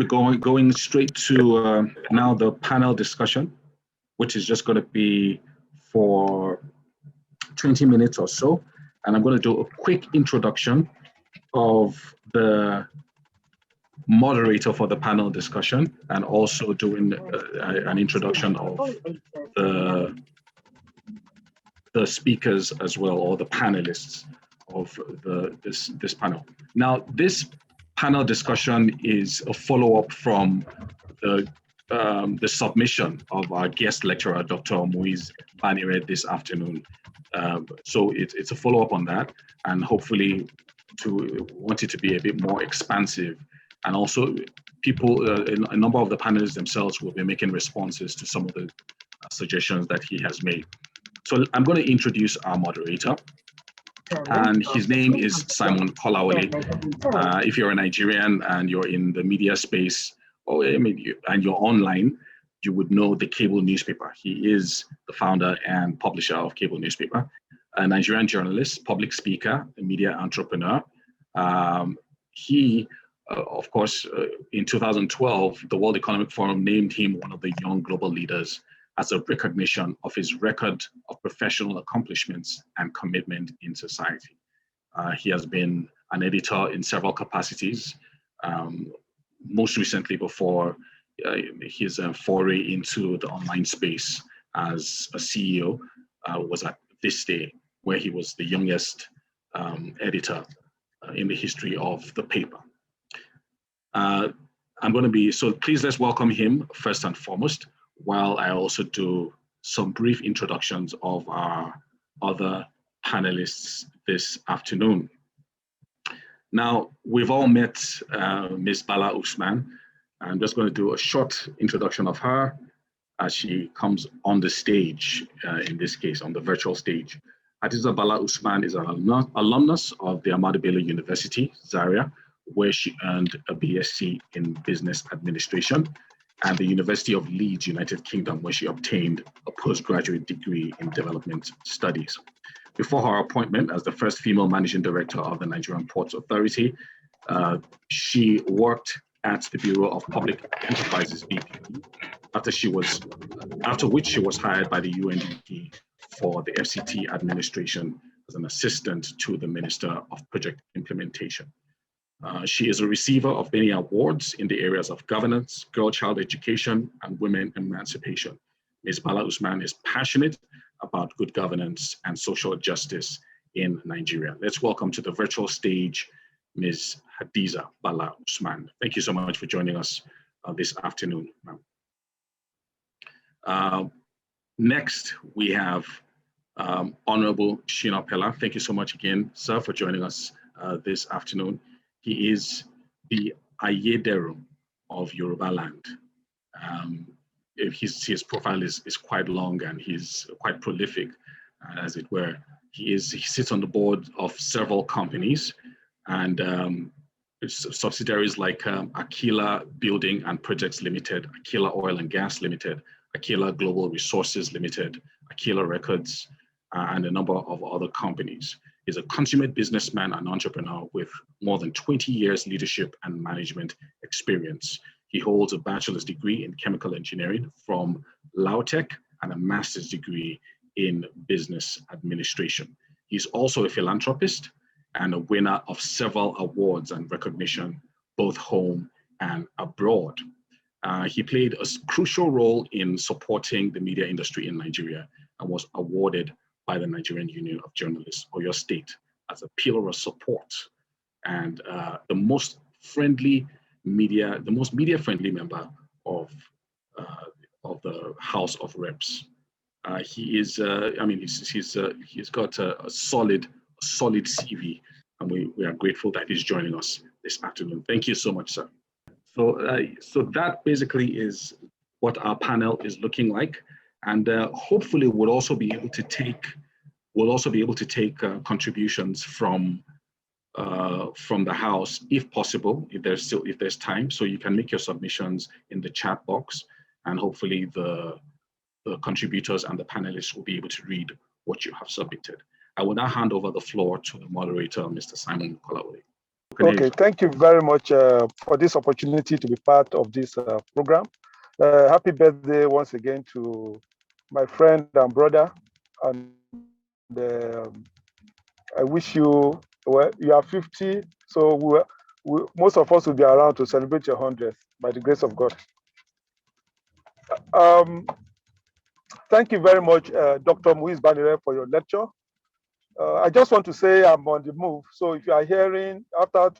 be going straight to now the panel discussion, which is just going to be for 20 minutes or so. And I'm going to do a quick introduction of the moderator for the panel discussion, and also doing an introduction of the speakers as well, or the panelists of this panel. Now, this panel discussion is a follow-up from the submission of our guest lecturer, Dr. Moise Banire, this afternoon. So it's a follow-up on that, and hopefully want it to be a bit more expansive. And also people, a number of the panelists themselves will be making responses to some of the suggestions that he has made. So I'm going to introduce our moderator, and his name is Simon Kolawole. If you're a Nigerian and you're in the media space, and you're online, you would know the cable newspaper. He is the founder and publisher of cable newspaper, a Nigerian journalist, public speaker, a media entrepreneur. Of course, in 2012, the World Economic Forum named him one of the young global leaders as a recognition of his record of professional accomplishments and commitment in society. He has been an editor in several capacities, most recently before his foray into the online space as a CEO was at This Day, where he was the youngest editor in the history of the paper. So please let's welcome him first and foremost, while I also do some brief introductions of our other panelists this afternoon. Now, we've all met Ms. Bala Usman. I'm just going to do a short introduction of her as she comes on the stage, in this case, on the virtual stage. Hadiza Bala Usman is an alumnus of the Ahmadu Bello University, Zaria, where she earned a BSc in Business Administration, and the University of Leeds, United Kingdom, where she obtained a postgraduate degree in Development Studies. Before her appointment as the first female managing director of the Nigerian Ports Authority, she worked at the Bureau of Public Enterprises, BPE, after which she was hired by the UNDP for the FCT administration as an assistant to the Minister of Project Implementation. She is a receiver of many awards in the areas of governance, girl-child education, and women emancipation. Ms. Bala Usman is passionate about good governance and social justice in Nigeria. Let's welcome to the virtual stage, Ms. Hadiza Bala Usman. Thank you so much for joining us this afternoon, ma'am. Next, we have Honorable Shina Pella. Thank you so much again, sir, for joining us this afternoon. He is the Ayedero of Yoruba land. His profile is quite long, and he's quite prolific, as it were. He sits on the board of several companies and subsidiaries like Aquila Building and Projects Limited, Aquila Oil and Gas Limited, Aquila Global Resources Limited, Aquila Records, and a number of other companies. He's a consummate businessman and entrepreneur with more than 20 years leadership and management experience. He holds a bachelor's degree in chemical engineering from Lautech and a master's degree in business administration. He's also a philanthropist and a winner of several awards and recognition, both home and abroad. He played a crucial role in supporting the media industry in Nigeria and was awarded by the Nigerian Union of Journalists, Oyo State, as a pillar of support and the most media-friendly member of the House of Reps. He's got a solid CV, and we are grateful that he's joining us this afternoon. Thank you so much, sir. So that basically is what our panel is looking like. And hopefully we'll also be able to take contributions from the House, if possible, if there's time. So you can make your submissions in the chat box, and hopefully the contributors and the panelists will be able to read what you have submitted. I will now hand over the floor to the moderator, Mr. Simon Kolawole. Okay, thank you very much for this opportunity to be part of this program. Happy birthday once again to my friend and brother. And I wish you, well, you are 50, so most of us will be around to celebrate your 100th by the grace of God. Um, Thank you very much, Dr. Muiz Banire, for your lecture. I just want to say I'm on the move. So if you are hearing after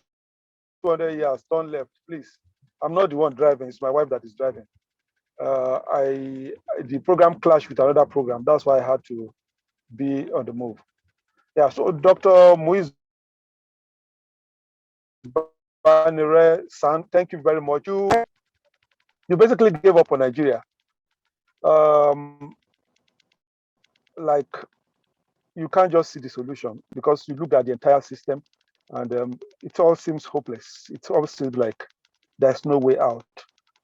200 years, turn left, please. I'm not the one driving, it's my wife that is driving. The program clashed with another program. That's why I had to be on the move. Yeah, so Dr. Muiz Banire San, thank you very much. You basically gave up on Nigeria. Like, you can't just see the solution because you look at the entire system and it all seems hopeless. It all seems like there's no way out.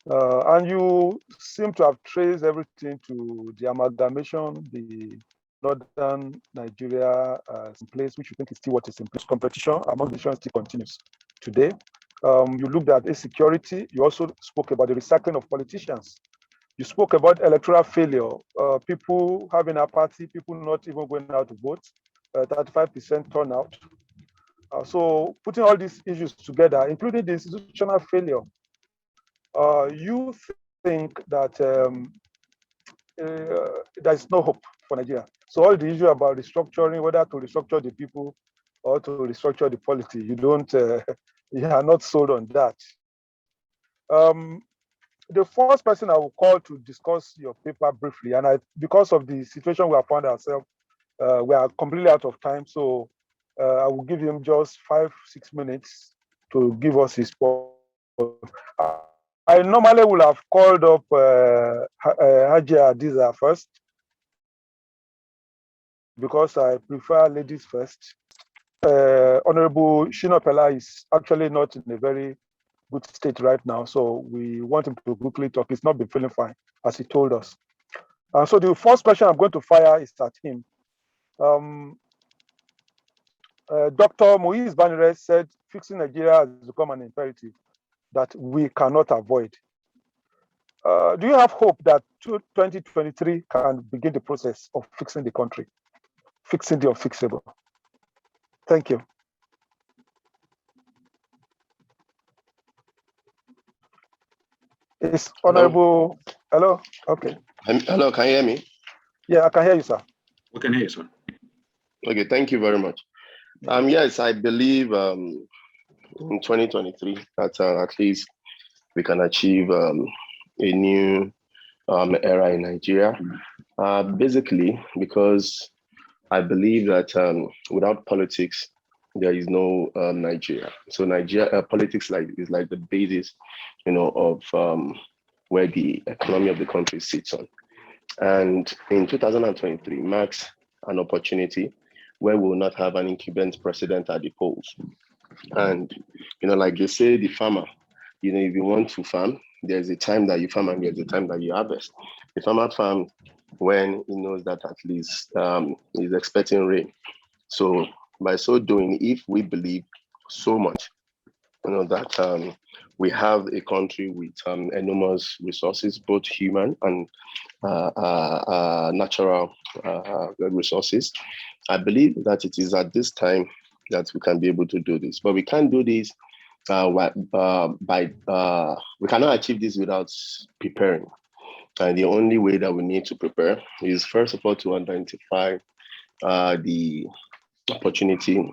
And you seem to have traced everything to the amalgamation, the northern Nigeria in place, which you think is still what is in place. Competition among the nations still continues today. You looked at insecurity. You also spoke about the recycling of politicians. You spoke about electoral failure, people having apathy, people not even going out to vote, 35% turnout. So putting all these issues together, including the institutional failure, you think that there's no hope for Nigeria. So all the issue about restructuring, whether to restructure the people or to restructure the polity, you don't, you are not sold on that. The first person I will call to discuss your paper briefly, and because of the situation we have found ourselves, we are completely out of time. So I will give him just 5-6 minutes to give us his point. I normally would have called up Hajia Adiza first because I prefer ladies first. Honorable Shina Pella is actually not in a very good state right now, so we want him to quickly talk. He's not been feeling fine, as he told us. So the first question I'm going to fire is at him. Dr. Muiz Banire said fixing Nigeria has become an imperative that we cannot avoid. Do you have hope that 2023 can begin the process of fixing the country, fixing the unfixable? Thank you. It's Honorable. Hello? Okay. Hello, can you hear me? Yeah, I can hear you, sir. We can hear you, sir. Okay, thank you very much. Yes, I believe in 2023 that at least we can achieve a new era in Nigeria. Basically, because I believe that without politics, there is no Nigeria. So Nigeria politics is like the basis, of where the economy of the country sits on. And in 2023 marks an opportunity where we will not have an incumbent president at the polls. And, like they say, the farmer, if you want to farm, there's a time that you farm and there's a time that you harvest. The farmer farms when he knows that at least he's expecting rain. So by so doing, if we believe so much, that we have a country with enormous resources, both human and natural resources, I believe that it is at this time that we can be able to do this. But we can't do this we cannot achieve this without preparing. And the only way that we need to prepare is, first of all, to identify the opportunity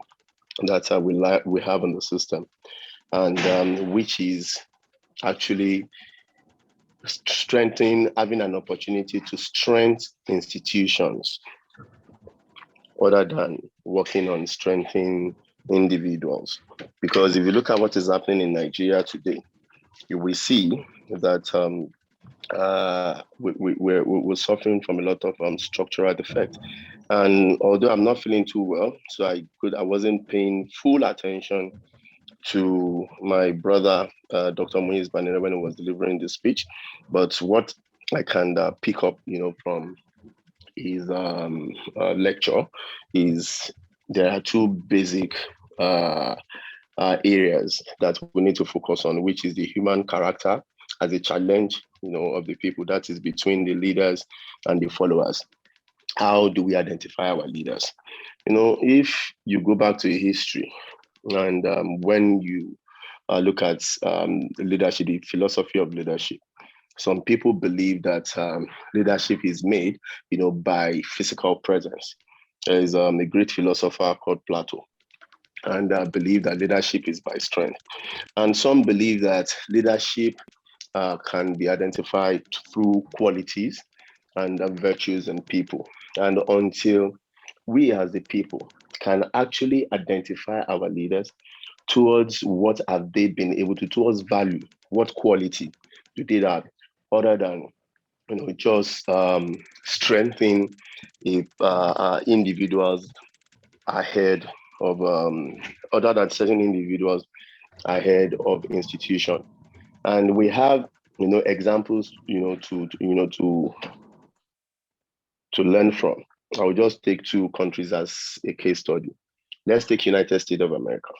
that we have in the system, and which is actually having an opportunity to strengthen institutions other than working on strengthening individuals. Because if you look at what is happening in Nigeria today, you will see that we're suffering from a lot of structural defects. And although I'm not feeling too well, so I wasn't paying full attention to my brother, Dr. Muiz Banire, when he was delivering the speech. But what I can pick up, from his lecture is there are two basic areas that we need to focus on, which is the human character as a challenge, of the people, that is between the leaders and the followers. How do we identify our leaders? If you go back to history, and when you look at leadership, the philosophy of leadership, some people believe that leadership is made, by physical presence. There is a great philosopher called Plato, and believe that leadership is by strength. And some believe that leadership can be identified through qualities and virtues in people. And until we as the people can actually identify our leaders towards what have they been able to, towards value, what quality do they have, other than just strengthening individuals ahead of other than certain individuals ahead of institution. And we have examples to learn from. I will just take two countries as a case study. Let's take United States of America.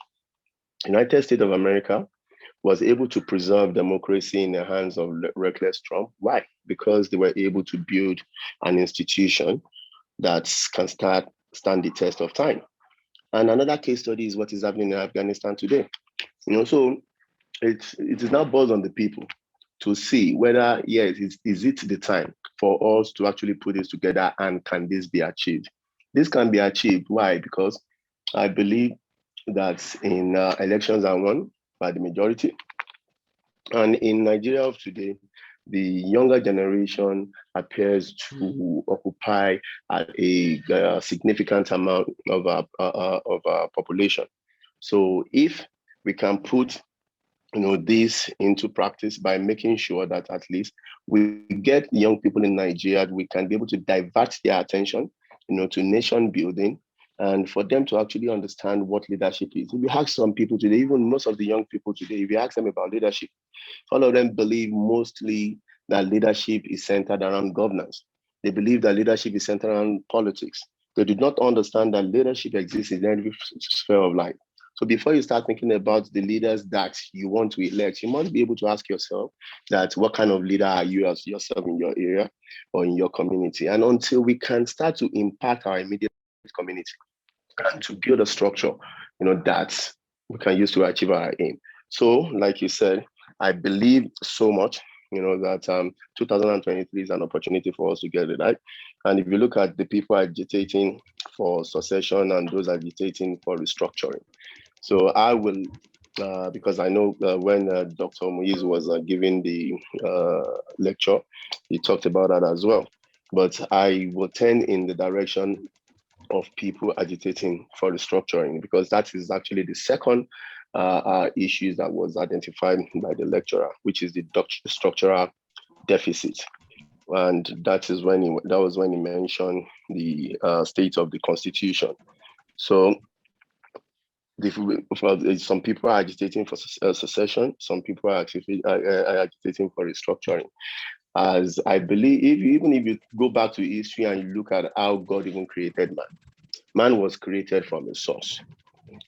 United States of America was able to preserve democracy in the hands of reckless Trump. Why? Because they were able to build an institution that can stand the test of time. And another case study is what is happening in Afghanistan today. So it is now boils on the people to see whether, yes, is it the time for us to actually put this together, and can this be achieved? This can be achieved. Why? Because I believe that in elections are won by the majority. And in Nigeria of today, the younger generation appears to occupy a significant amount of our population. So if we can put this into practice by making sure that at least we get young people in Nigeria, we can be able to divert their attention, to nation building, and for them to actually understand what leadership is. If you ask some people today, even most of the young people today, if you ask them about leadership, all of them believe mostly that leadership is centered around governance. They believe that leadership is centered around politics. They do not understand that leadership exists in every sphere of life. So before you start thinking about the leaders that you want to elect, you must be able to ask yourself that what kind of leader are you as yourself in your area or in your community? And until we can start to impact our immediate community and to build a structure, that we can use to achieve our aim. So, like you said, I believe so much, that 2023 is an opportunity for us to get it right. And if you look at the people agitating for succession and those agitating for restructuring, so I will, because I know when Dr. Muiz was giving the lecture, he talked about that as well. But I will tend in the direction of people agitating for restructuring, because that is actually the second issue that was identified by the lecturer, which is the structural deficit. And that was when he mentioned the state of the Constitution. So some people are agitating for secession, some people are agitating for restructuring. As I believe, even if you go back to history and you look at how God even created man, man was created from a source,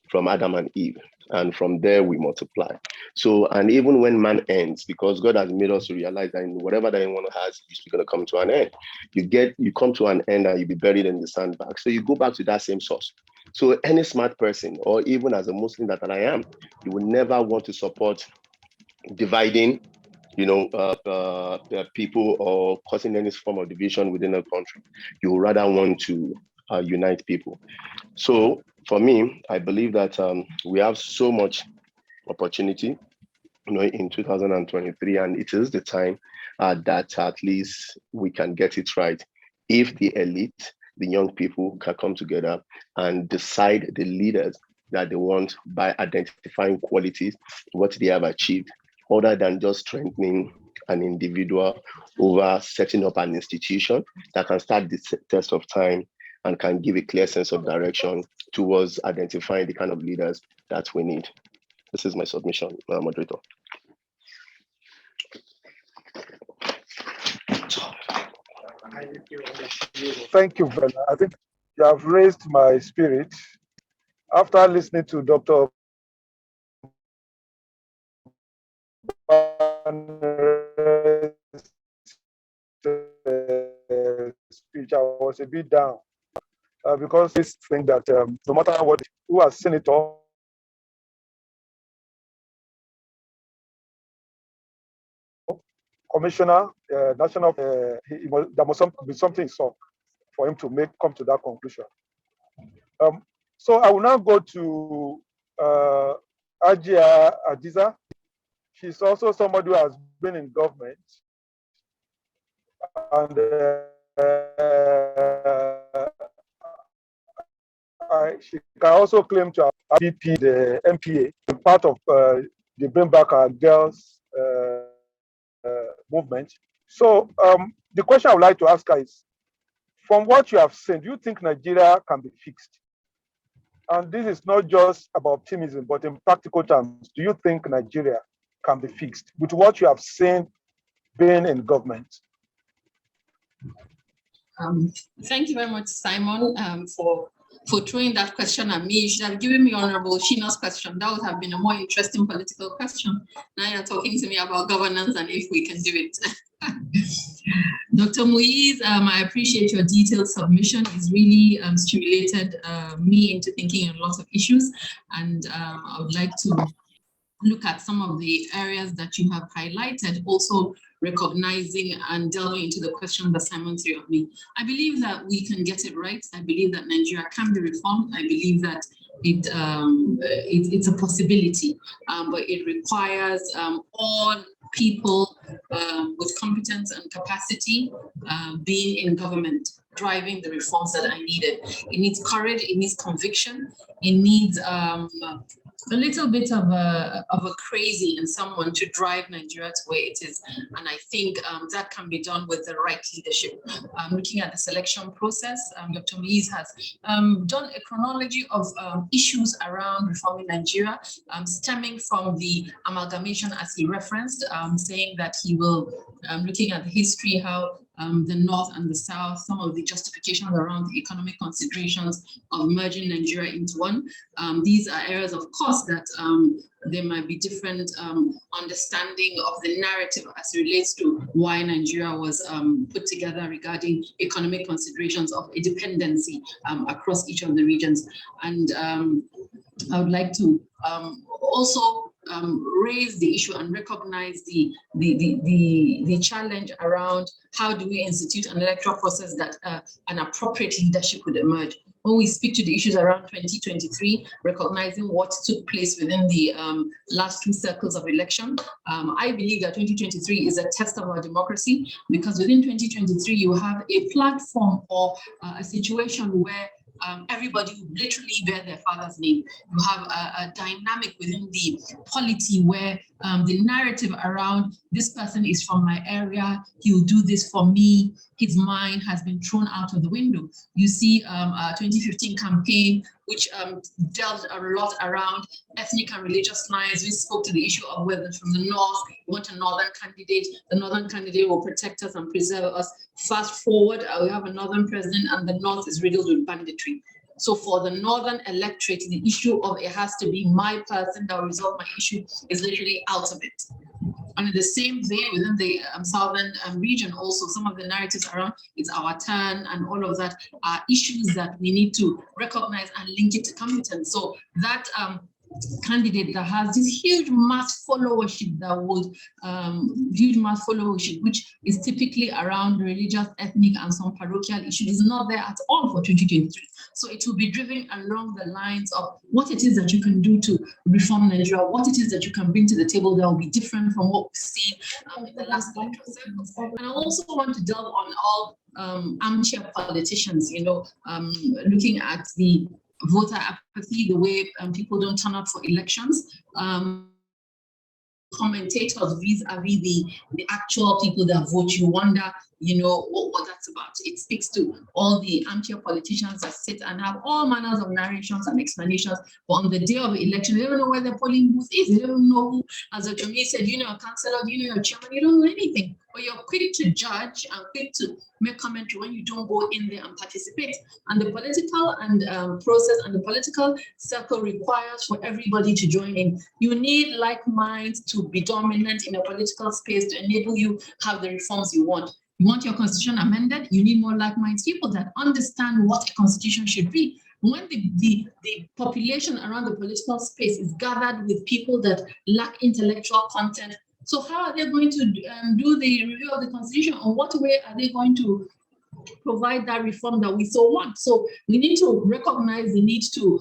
from Adam and Eve, and from there we multiply. So, and even when man ends, because God has made us realize that whatever that anyone has is going to come to an end. You come to an end and you'll be buried in the sandbag. So you go back to that same source. So any smart person, or even as a Muslim that I am, you will never want to support dividing, people, or causing any form of division within a country. You would rather want to unite people. So for me, I believe that we have so much opportunity, in 2023, and it is the time that at least we can get it right. If the elite, the young people, can come together and decide the leaders that they want by identifying qualities, what they have achieved, other than just strengthening an individual over setting up an institution that can start the test of time and can give a clear sense of direction towards identifying the kind of leaders that we need. This is my submission, moderator. Thank you, Bella. I think you have raised my spirit. After listening to Dr. speech, I was a bit down because this thing that no matter what, who has seen it all, commissioner, national, there must be something solved for him to come to that conclusion. So I will now go to Ajia Adiza. She's also somebody who has been in government, and she can also claim to have BP, the MPA, part of the Bring Back Our Girls movement. So the question I would like to ask her is, from what you have seen, do you think Nigeria can be fixed? And this is not just about optimism, but in practical terms, do you think Nigeria can be fixed with what you have seen being in government? Thank you very much, Simon, for throwing that question at me. You should have given me Honorable Shina's question. That would have been a more interesting political question. Now you're talking to me about governance and if we can do it. Dr. Muiz, I appreciate your detailed submission. It's really stimulated me into thinking on lots of issues. And I would like to look at some of the areas that you have highlighted, also recognizing and delving into the question that Simon threw at me. I believe that we can get it right. I believe that Nigeria can be reformed. I believe that it's a possibility, but it requires all people with competence and capacity being in government, driving the reforms that are needed. It needs courage, it needs conviction, it needs a little bit of a crazy in someone to drive Nigeria to where it is. And I think that can be done with the right leadership. Looking at the selection process, Dr. Muiz has done a chronology of issues around reforming Nigeria, stemming from the amalgamation as he referenced, saying that he will, looking at the history, how the North and the South, some of the justifications around the economic considerations of merging Nigeria into one. These are areas, of course, that there might be different understanding of the narrative as it relates to why Nigeria was put together regarding economic considerations of a dependency across each of the regions. And I would like to also raise the issue and recognize the challenge around how do we institute an electoral process that an appropriate leadership would emerge. When we speak to the issues around 2023, recognizing what took place within the last two circles of election, I believe that 2023 is a test of our democracy, because within 2023, you have a platform or a situation where everybody will literally bear their father's name. You have a dynamic within the polity where the narrative around this person is from my area, he will do this for me, his mind has been thrown out of the window. You see a 2015 campaign which delved a lot around ethnic and religious lines. We spoke to the issue of whether from the North, we want a Northern candidate. The Northern candidate will protect us and preserve us. Fast forward, we have a Northern president and the North is riddled with banditry. So for the Northern electorate, the issue of it has to be my person that will resolve my issue is literally out of it. And in the same vein, within the Southern region, also some of the narratives around it's our turn and all of that are issues that we need to recognize and link it to competence. So that candidate that has this huge mass followership which is typically around religious, ethnic, and some parochial issues, is not there at all for 2023. So it will be driven along the lines of what it is that you can do to reform Nigeria, what it is that you can bring to the table that will be different from what we've seen in the last electoral cycles. And I also want to delve on all armchair politicians, looking at the voter apathy, the way people don't turn out for elections, commentators vis-a-vis the actual people that vote. You wonder you know what that's about. It speaks to all the armchair politicians that sit and have all manners of narrations and explanations, but on the day of the election, they don't know where the polling booth is, they don't know who, as Dr. May said, you know your councillor, you know your chairman, you don't know anything, but you're quick to judge and quick to make commentary when you don't go in there and participate. And the political and process and the political circle requires for everybody to join in. You need like minds to be dominant in a political space to enable you have the reforms you want. You want your constitution amended, you need more like-minded people that understand what a constitution should be. When the population around the political space is gathered with people that lack intellectual content, so how are they going to do the review of the constitution? Or what way are they going to provide that reform that we so want? So we need to recognize the need to,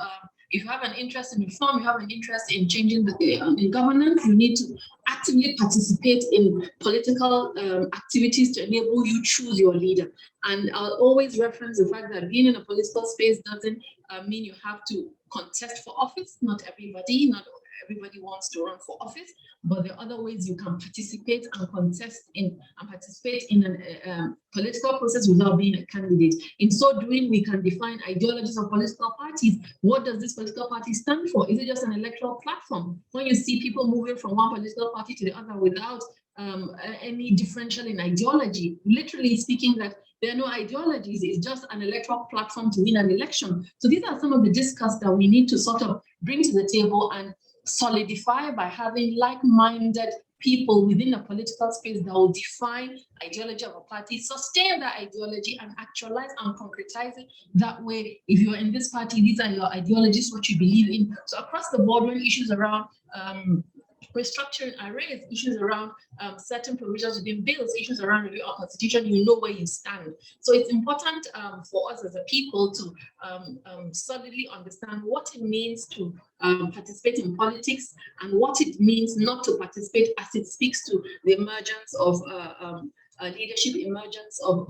if you have an interest in reform, you have an interest in changing in governance, you need to actively participate in political activities to enable you choose your leader. And I'll always reference the fact that being in a political space doesn't mean you have to contest for office. Not everybody wants to run for office, but there are other ways you can participate and contest in and participate in a political process without being a candidate. In so doing, we can define ideologies of political parties. What does this political party stand for? Is it just an electoral platform? When you see people moving from one political party to the other without any differential in ideology, literally speaking, that there are no ideologies, it's just an electoral platform to win an election. So these are some of the discuss that we need to sort of bring to the table and solidify by having like-minded people within a political space that will define ideology of a party, sustain that ideology, and actualize and concretize it. That way, if you're in this party, these are your ideologies, what you believe in. So across the board, when issues around restructuring are raised, issues around certain provisions within bills, issues around review of constitution, you know where you stand. So it's important for us as a people to solidly understand what it means to participate in politics and what it means not to participate, as it speaks to the emergence of leadership, emergence of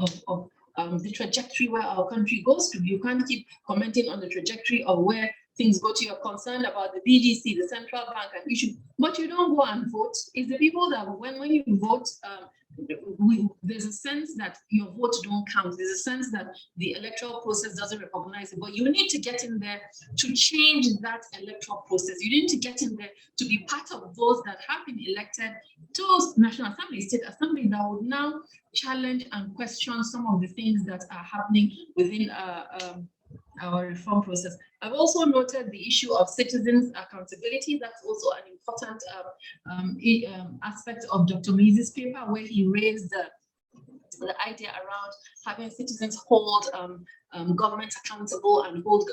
the trajectory where our country goes to. You can't keep commenting on the trajectory of where things go to. You're concerned about the BGC, the central bank, and issue, but you don't go and vote. It's the people that when you vote, there's a sense that your vote don't count. There's a sense that the electoral process doesn't recognize it, but you need to get in there to change that electoral process. You need to get in there to be part of those that have been elected to National Assembly, State Assembly, that would now challenge and question some of the things that are happening within our reform process. I've also noted the issue of citizens' accountability. That's also an important aspect of Dr. Mee's paper, where he raised the idea around having citizens hold government accountable and hold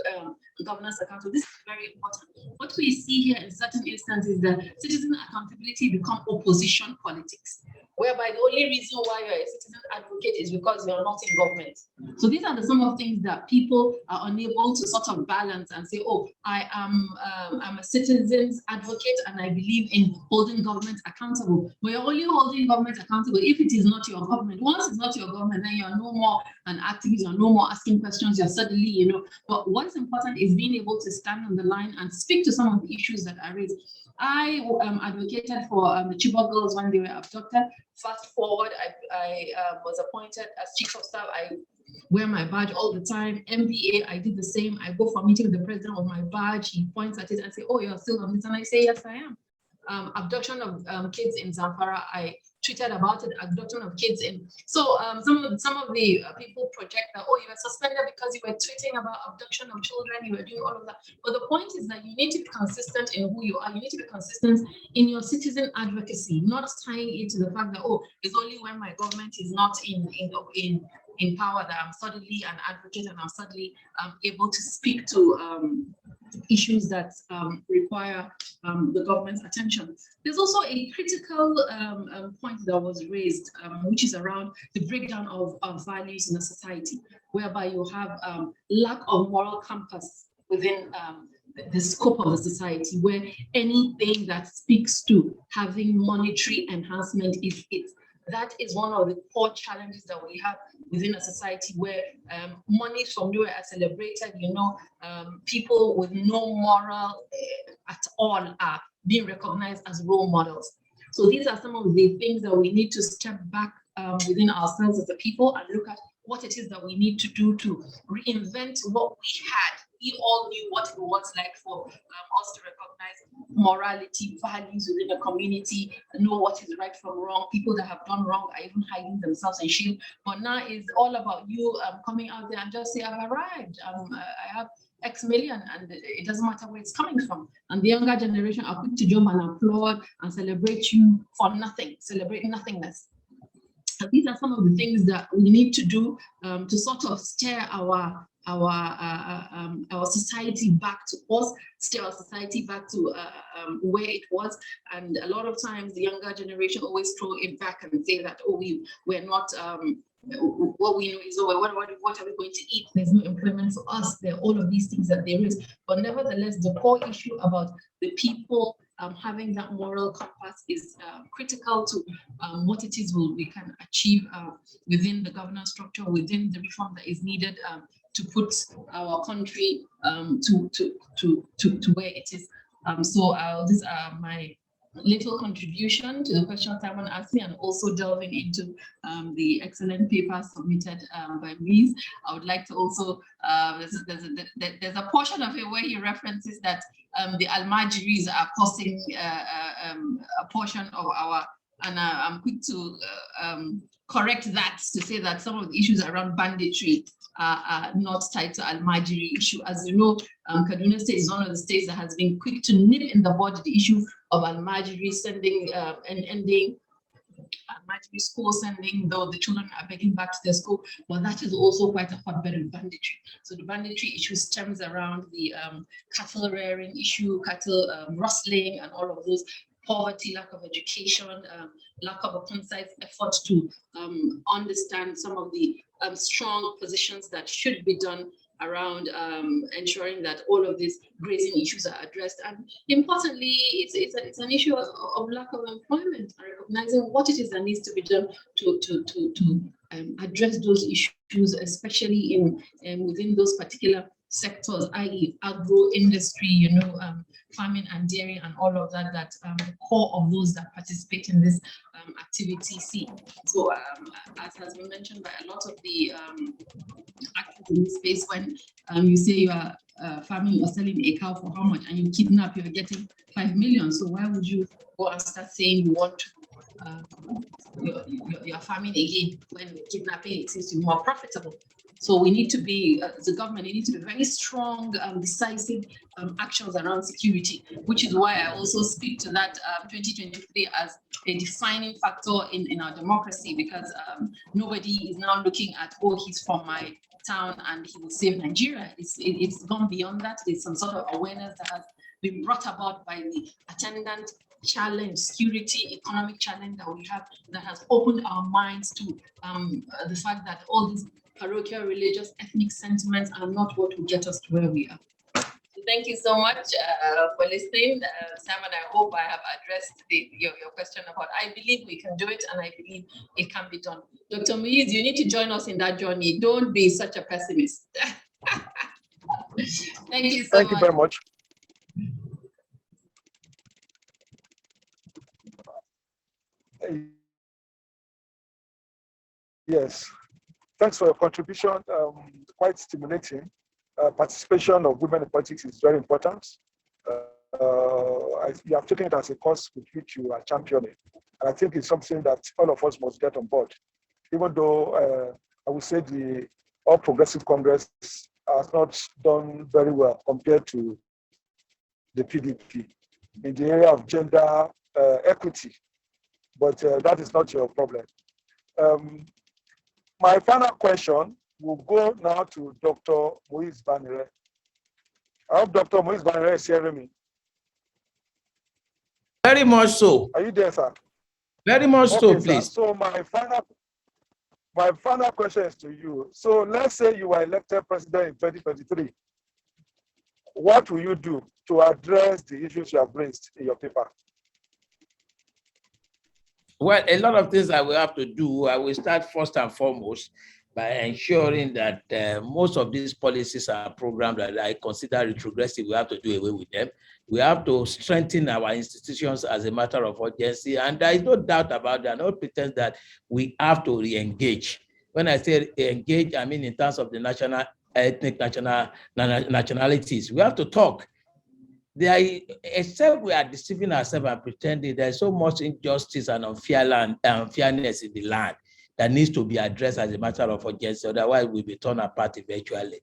governance accountable. This is very important. What we see here in certain instances is that citizen accountability become opposition politics, whereby the only reason why you're a citizen advocate is because you're not in government. So these are some of the things that people are unable to sort of balance and say, oh, I'm a citizen's advocate and I believe in holding government accountable. But you're only holding government accountable if it is not your government. Once it's not your government, then you're no more an activist, you're no more asking questions, you're suddenly, but what's important is being able to stand on the line and speak to some of the issues that are raised. I advocated for the Chibok girls when they were abducted. Fast forward, I was appointed as chief of staff. I wear my badge all the time. MBA, I did the same. I go for a meeting with the president with my badge. He points at it and say, oh, you're still on this? And I say, yes, I am. Abduction of kids in Zamfara, I tweeted about it. Abduction of kids in. So some of the people project that, oh, you were suspended because you were tweeting about abduction of children, you were doing all of that. But the point is that you need to be consistent in who you are. You need to be consistent in your citizen advocacy, not tying it to the fact that, oh, it's only when my government is not in power that I'm suddenly an advocate and I'm suddenly able to speak to issues that require the government's attention. There's also a critical point that was raised, which is around the breakdown of values in a society, whereby you have lack of moral compass within the scope of the society, where anything that speaks to having monetary enhancement is it. That is one of the core challenges that we have within a society where money from nowhere are celebrated. People with no moral at all are being recognized as role models. So these are some of the things that we need to step back within ourselves as a people and look at what it is that we need to do to reinvent what we had. We all knew what it was like for us to recognize morality, values within the community, know what is right from wrong. People that have done wrong are even hiding themselves in shame. But now it's all about you coming out there and just say, I've arrived. I have X million, and it doesn't matter where it's coming from. And the younger generation are quick to jump and applaud and celebrate you for nothing, celebrate nothingness. And these are some of the things that we need to do to sort of steer our society back to us, steer our society back to where it was. And a lot of times the younger generation always throw it back and say that, oh, we're not, what we know is, oh, what are we going to eat? There's no employment for us. There are all of these things that there is. But nevertheless, the core issue about the people having that moral compass is critical to what it is we can achieve within the governance structure, within the reform that is needed to put our country to where it is. So these are my little contribution to the question Simon asked me, and also delving into the excellent paper submitted by Mies. I would like to also, there's a portion of it where he references that the Almajiris are causing a portion of our, and I'm quick to correct that, to say that some of the issues around banditry are not tied to Almajiri issue. As you know, Kaduna State is one of the states that has been quick to nip in the bud the issue of Almajiri sending and ending Almajiri school, sending though the children are begging back to their school, but that is also quite a hotbed of banditry. So the banditry issue stems around the cattle rearing issue, cattle rustling, and all of those. Poverty, lack of education, lack of a concise effort to understand some of the strong positions that should be done around ensuring that all of these grazing issues are addressed. And importantly, it's an issue of lack of employment, and recognizing what it is that needs to be done to address those issues, especially in within those particular sectors, i.e. agro industry, farming and dairy and all of that, the core of those that participate in this activity see. So as has been mentioned by a lot of the actors in this space, when you say you are farming or selling a cow for how much and you kidnap, you're getting 5 million. So why would you go and start saying you want you're farming again when kidnapping it seems to be more profitable? So we need to be, as a government, we need to be very strong, decisive actions around security, which is why I also speak to that 2023 as a defining factor in our democracy, because nobody is now looking at, oh, he's from my town and he will save Nigeria. It's gone beyond that. There's some sort of awareness that has been brought about by the attendant challenge, security, economic challenge that we have, that has opened our minds to the fact that all these parochial, religious, ethnic sentiments are not what will get us to where we are. So thank you so much for listening. Simon, I hope I have addressed your question about, I believe we can do it, and I believe it can be done. Dr. Muiz, you need to join us in that journey. Don't be such a pessimist. Thank you so much. Thank you very much. Yes. Thanks for your contribution. Quite stimulating. Participation of women in politics is very important. You have taken it as a cause with which you are championing. And I think it's something that all of us must get on board. Even though I would say the All Progressive Congress has not done very well compared to the PDP in the area of gender equity. But that is not your problem. My final question will go now to Dr. Moise Banire. I hope Dr. Moise Banire is hearing me. Very much so. Are you there, sir? Very much Okay, so, sir. please. So my final question is to you. So let's say you are elected president in 2023. What will you do to address the issues you have raised in your paper? Well, a lot of things I will have to do. I will start first and foremost by ensuring that most of these policies are programs that I consider retrogressive. We have to do away with them. We have to strengthen our institutions as a matter of urgency. And there is no doubt about that, no pretense that we have to re-engage. When I say engage, I mean in terms of the national, ethnic nationalities. We have to talk. Except we are deceiving ourselves and pretending, there's so much injustice and unfairness in the land that needs to be addressed as a matter of urgency. Otherwise, we'll be torn apart eventually.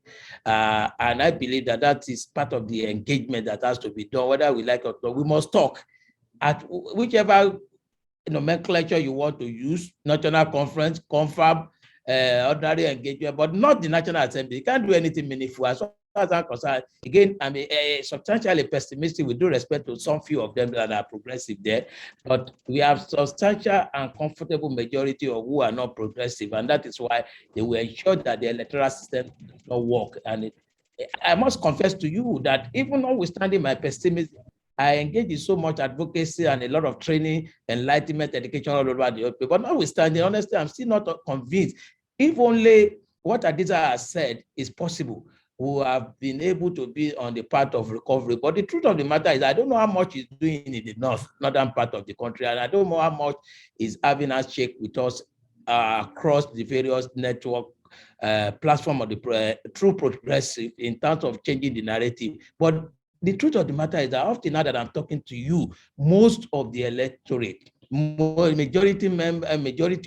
And I believe that that is part of the engagement that has to be done, whether we like it or not. We must talk at whichever nomenclature you want to use, national conference, confab, ordinary engagement, but not the National Assembly. You can't do anything meaningful. As far as I'm concerned, again, I mean, substantially pessimistic with due respect to some few of them that are progressive there, but we have substantial and comfortable majority of who are not progressive, and that is why they will ensure that the electoral system does not work. And I must confess to you that even notwithstanding my pessimism, I engage in so much advocacy and a lot of training, enlightenment, education all over the world. But notwithstanding, honestly, I'm still not convinced. If only what Adisa has said is possible, we have been able to be on the path of recovery. But the truth of the matter is, I don't know how much he's doing in the northern part of the country, and I don't know how much is having us check with us across the various network platform of the true progressive in terms of changing the narrative. But the truth of the matter is that often now that I'm talking to you, most of the electorate, majority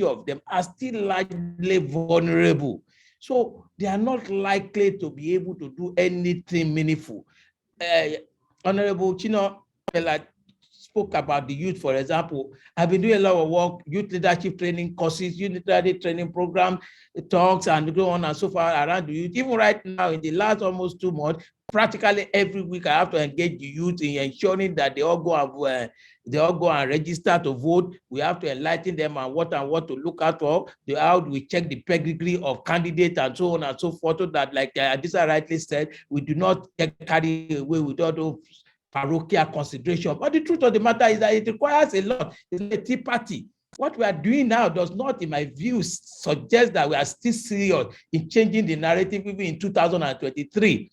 of them are still largely vulnerable. So they are not likely to be able to do anything meaningful. Honorable Chino spoke about the youth, for example. I've been doing a lot of work, youth leadership training courses, youth leadership training program, talks, and go on and so far around the youth. Even right now, in the last almost 2 months, practically every week, I have to engage the youth in ensuring that they all go and register to vote. We have to enlighten them on what to look out for. How do we check the pedigree of candidates and so on and so forth, so that, like Adisa rightly said, we do not get carried away with all those parochial consideration. But the truth of the matter is that it requires a lot. It's a tea party. What we are doing now does not, in my view, suggest that we are still serious in changing the narrative even in 2023.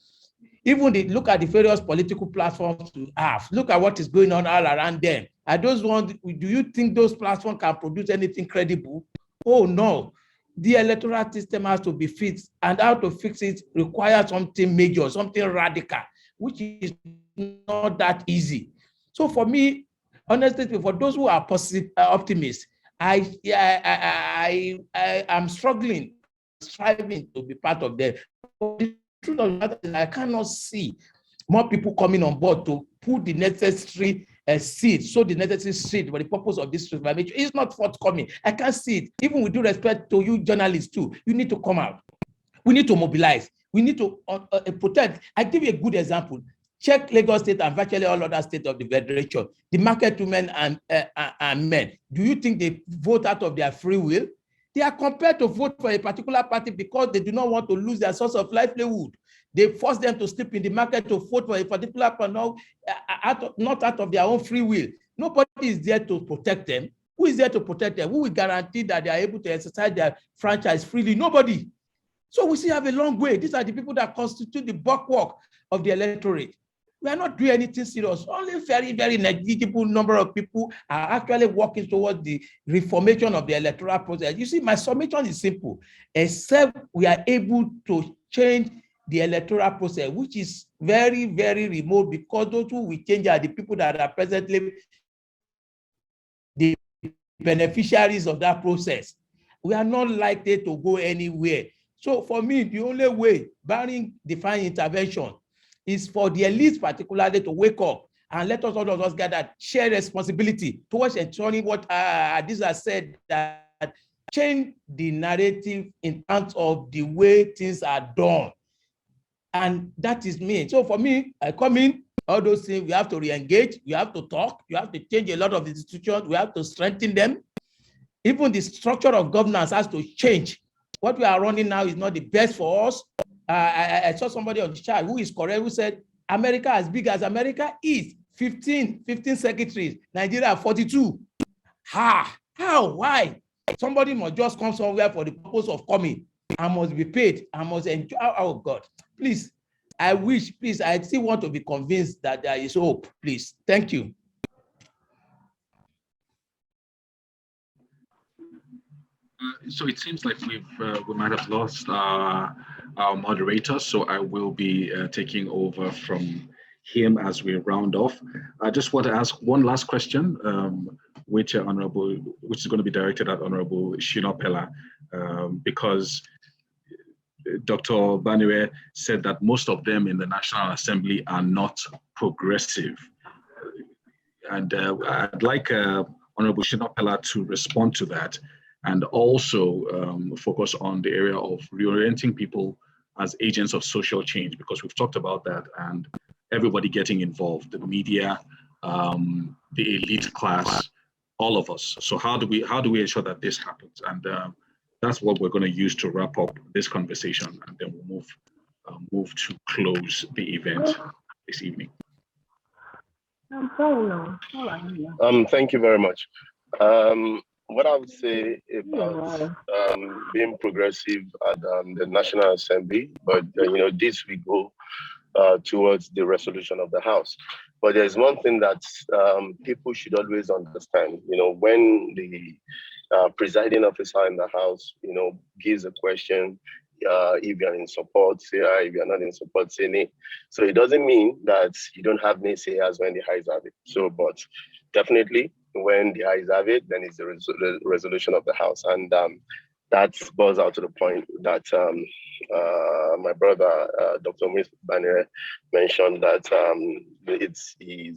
Even look at the various political platforms we have. Look at what is going on all around them. Do you think those platforms can produce anything credible? Oh, no. The electoral system has to be fixed, and how to fix it requires something major, something radical, which is not that easy. So for me, honestly, for those who are positive optimists, I am striving to be part of them. But the truth of the matter is I cannot see more people coming on board to put the necessary seed, sow the necessary seed for the purpose of this transformation. It's not forthcoming. I can't see it. Even with due respect to you journalists too, you need to come out. We need to mobilize. We need to protect. I give you a good example. Check Lagos State and virtually all other states of the Federation. The market women and men, do you think they vote out of their free will? They are compelled to vote for a particular party because they do not want to lose their source of livelihood. They force them to sleep in the market to vote for a particular party, not out of their own free will. Nobody is there to protect them. Who is there to protect them? Who will guarantee that they are able to exercise their franchise freely? Nobody. So we still have a long way. These are the people that constitute the bulwark of the electorate. We are not doing anything serious. Only very, very negligible number of people are actually working towards the reformation of the electoral process. You see, my submission is simple. Except we are able to change the electoral process, which is very, very remote, because those who will change are the people that are presently the beneficiaries of that process. We are not likely to go anywhere. So for me, the only way, barring divine intervention, is for the elites particularly to wake up and let us, all of us, gather, share responsibility towards ensuring what Adisa said, that change the narrative in terms of the way things are done. And that is me. So for me, I come in, all those things, we have to re-engage, we have to talk, you have to change a lot of institutions, we have to strengthen them. Even the structure of governance has to change. What we are running now is not the best for us. I saw somebody on the chat who is correct, who said America, as big as America is, 15 secretaries, Nigeria 42. How? Why? Somebody must just come somewhere for the purpose of coming. I must be paid. I must enjoy. Oh God, please. I wish, please, I still want to be convinced that there is hope, please. Thank you. So it seems like we might have lost our moderator, so I will be taking over from him as we round off. I just want to ask one last question, which is going to be directed at Honorable Shina Pella, because Dr. Banire said that most of them in the National Assembly are not progressive. And I'd like Honorable Shina Pella to respond to that, and also focus on the area of reorienting people as agents of social change, because we've talked about that, and everybody getting involved, the media, the elite class, all of us. So how do we ensure that this happens? And that's what we're going to use to wrap up this conversation, and then we'll move to close the event this evening. Thank you very much. What I would say about being progressive at the National Assembly, but this we go towards the resolution of the House. But there's one thing that people should always understand. When the presiding officer in the House, gives a question, if you're in support, say aye. If you're not in support, say nay. So it doesn't mean that you don't have naysayers when the ayes have it. So, but definitely when the ayes have it, then it's the resolution of the House. And that boils out to the point that my brother, Dr. Banire, mentioned that he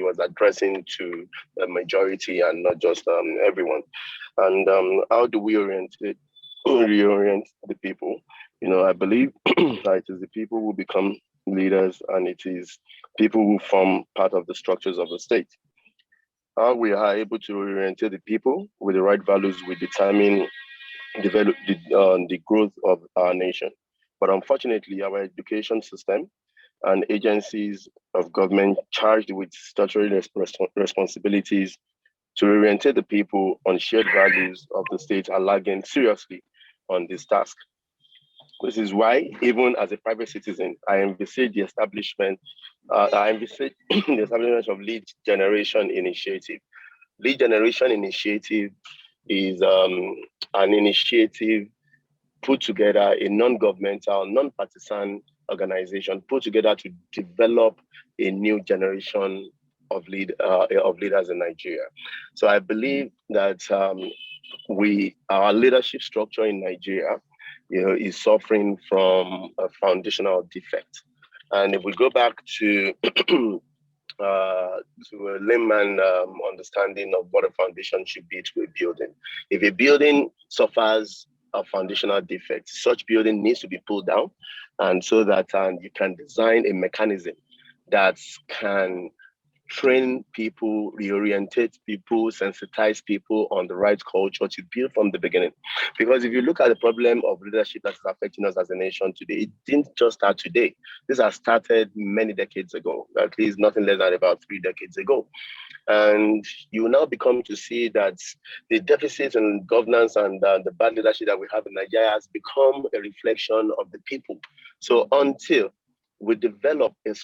was addressing to the majority and not just everyone. And how do we reorient the people? I believe that it is the people who become leaders, and it is people who form part of the structures of the state. How we are able to reorient the people with the right values will determine the growth of our nation. But unfortunately, our education system and agencies of government charged with statutory responsibilities to reorientate the people on shared values of the state are lagging seriously on this task. This is why, even as a private citizen, I envisage the establishment of lead generation initiative. Lead generation initiative is an initiative put together, a non-governmental, non-partisan organization put together to develop a new generation of leaders in Nigeria. So I believe that our leadership structure in Nigeria, is suffering from a foundational defect. And if we go back to a layman understanding of what a foundation should be to a building, if a building suffers a foundational defect, such building needs to be pulled down, and so that you can design a mechanism that can train people, reorientate people, sensitize people on the right culture to build from the beginning. Because if you look at the problem of leadership that is affecting us as a nation today, it didn't just start today. This has started many decades ago, at least nothing less than about 3 decades ago. And you now become to see that the deficit in governance and the bad leadership that we have in Nigeria has become a reflection of the people. So until we develop a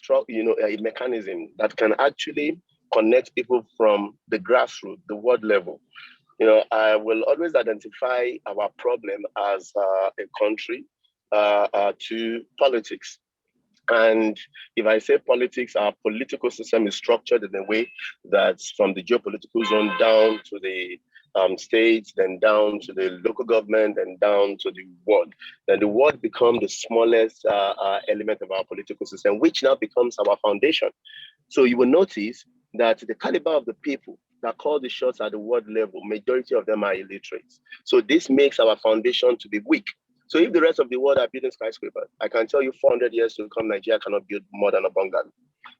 mechanism that can actually connect people from the grassroots, the ward level. I will always identify our problem as a country to politics. And if I say politics, our political system is structured in a way that's from the geopolitical zone down to the states, then down to the local government, and down to the ward. Then the ward becomes the smallest element of our political system, which now becomes our foundation. So you will notice that the caliber of the people that call the shots at the ward level, majority of them are illiterate. So this makes our foundation to be weak. So if the rest of the world are building skyscrapers, I can tell you 400 years to come, Nigeria cannot build more than a bungalow.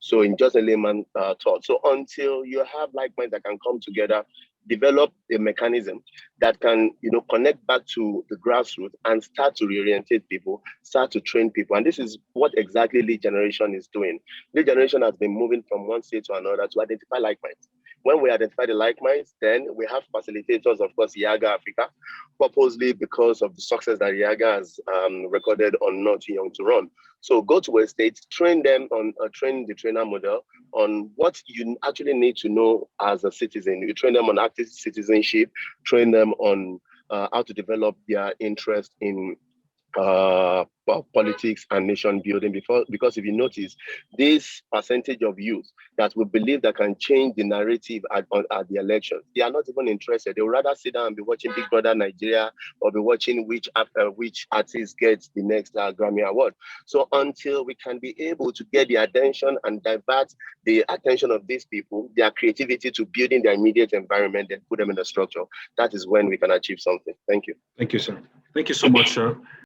So in just a layman thought. So until you have like minds that can come together, develop a mechanism that can, connect back to the grassroots and start to reorientate people, start to train people. And this is what exactly lead generation is doing. Lead generation has been moving from one state to another to identify like minds. When we identify the like minds, then we have facilitators, of course, Yaga Africa, purposely because of the success that Yaga has recorded on Not Too Young to Run. So go to a state, train them on a train the trainer model on what you actually need to know as a citizen. You train them on active citizenship, train them on how to develop their interest in politics and nation building, because if you notice, this percentage of youth that we believe that can change the narrative at the elections, they are not even interested. They would rather sit down and be watching Big Brother Nigeria or be watching which artist gets the next Grammy Award. So until we can be able to get the attention and divert the attention of these people, their creativity to building their immediate environment and put them in a structure, that is when we can achieve something. Thank you. Thank you, sir. Thank you so much, sir.